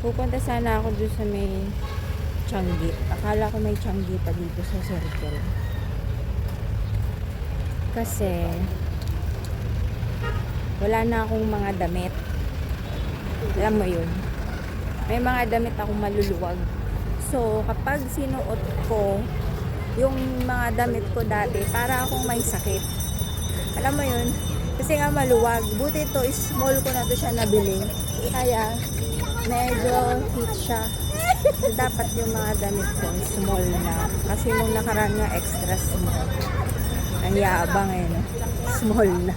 Pupunta sana ako doon sa may Changi. Akala ko may Changi pa dito sa Circle. Kasi wala na akong mga damit. Alam mo yun. May mga damit akong maluluwag. So, kapag sinuot ko yung mga damit ko dati, para akong may sakit. Alam mo yun? Kasi nga maluwag. Buti ito, small ko na to siya nabili. Kaya, medyo fit siya. So, dapat yung mga damit ko, small na. Kasi nung nakaraan nga, extra small. Ang yabang eh, no? Small na.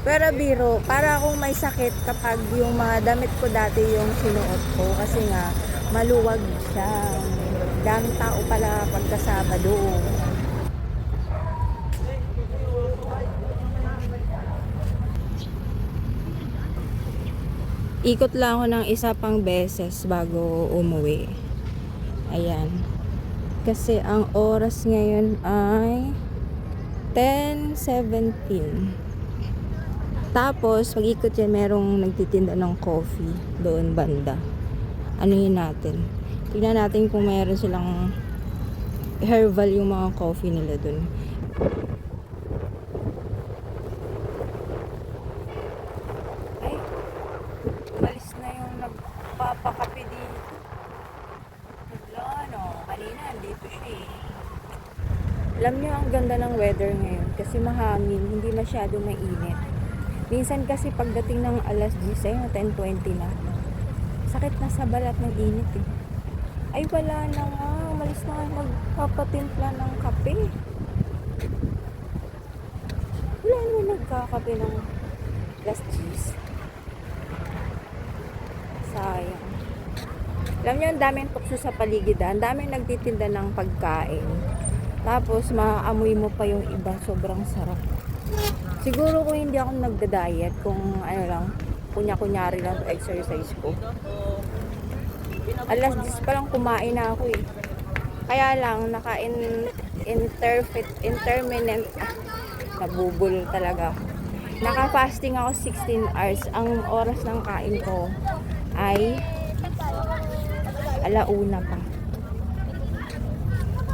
Pero biro, para akong may sakit kapag yung mga damit ko dati yung sinuot ko. Kasi nga, maluwag siya. Daming tao pala pagka Sabado. Ikot lang ako ng isa pang beses bago umuwi. Ayan. Kasi ang oras ngayon ay 10:17. Tapos, pag-ikot yan, merong nagtitinda ng coffee doon banda. Ano yun natin? Tignan natin kung meron silang herbal yung mga coffee nila doon. Ay, malis na yung nagpapakape dito. Wala, no? Kanina, dito siya eh. Alam niyo, ang ganda ng weather ngayon kasi mahangin, hindi masyado mainit. Minsan kasi pagdating ng alas 10, 10:20 na, sakit na sa balat ng init eh. Ay wala na nga, umalis na nga magpapatimpla ng kape. Wala naman nagkakape ng alas 10. Sayang. Alam niyo, ang daming tukso sa paligid, ang daming nagtitinda ng pagkain. Tapos maaamoy mo pa yung iba, sobrang sarap. Siguro kung hindi ako nagda-diet, kung ano lang, kunya-kunyari lang to exercise ko. Alas 10 pa lang kumain na ako eh. Kaya lang, intermittent, nabubul talaga ako. Naka-fasting ako 16 hours. Ang oras ng kain ko ay 1:00 pa.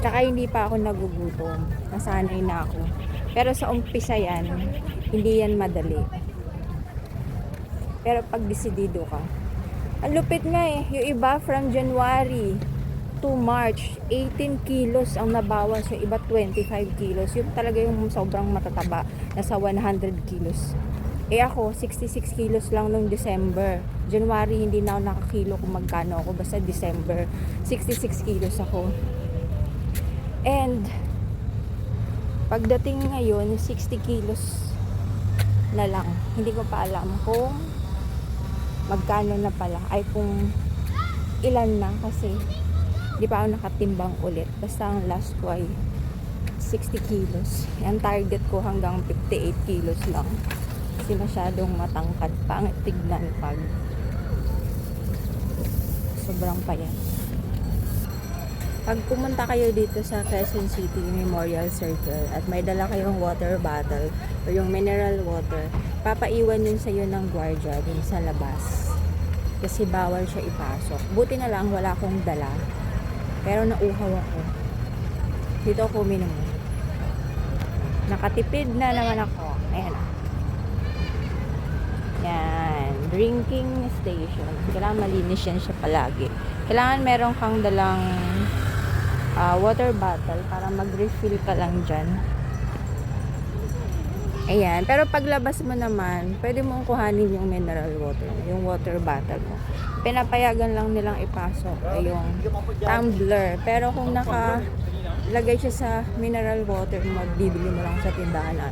Tsaka hindi pa ako nagugutom. Nasanay na ako. Pero sa umpisa yan, hindi yan madali. Pero pag desidido ka, ang lupit nga eh. Yung iba from January to March, 18 kilos ang nabawas. Yung iba 25 kilos. Yung talaga yung sobrang matataba. Nasa 100 kilos. Eh ako, 66 kilos lang nung December. January, hindi na ako nakakilo kung magkano ako. Basta December, 66 kilos ako. And pagdating ngayon, 60 kilos na lang. Hindi ko pa alam kung magkano na pala. Ay kung ilan na kasi hindi pa ako nakatimbang ulit. Basta ang last ko ay 60 kilos. Ang target ko hanggang 58 kilos lang. Kasi masyadong matangkad. Pangit tignan pag sobrang payat. Pag pumunta kayo dito sa Quezon City Memorial Circle at may dala kayong water bottle o yung mineral water, papaiwan yun sa iyo ng gwardiya din sa labas. Kasi bawal siya ipasok. Buti na lang wala akong dala. Pero nauhaw ako. Dito ako uminom. Nakatipid na naman ako. Ayan. Yan. Drinking station. Kailangan malinis yan siya palagi. Kailangan meron kang dalang water bottle para mag-refill ka lang dyan. Ayan. Pero paglabas mo naman, pwede mong kuhanin yung mineral water, yung water bottle mo. Pinapayagan lang nilang ipasok ay yung tumbler. Pero kung nakalagay siya sa mineral water, magbibili mo lang sa tindahan,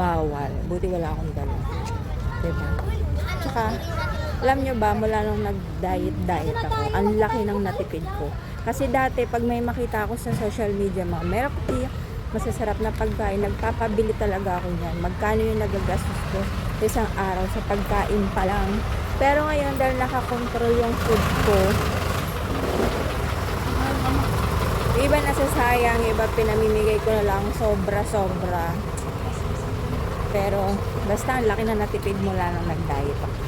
bawal. Buti wala akong dala. Diba? Tsaka, alam nyo ba, mula nung nag-diet ako, ang laki ng natipid ko. Kasi dati, pag may makita ako sa social media, mga milk tea, masasarap na pagkain, nagpapabili talaga ako niyan. Magkano yung nagagastos ko sa isang araw sa pagkain pa lang. Pero ngayon, dahil nakakontrol yung food ko, iba nasasayang, iba pinamimigay ko na lang sobra-sobra. Pero, basta ang laki na natipid mula nang nag-diet ako.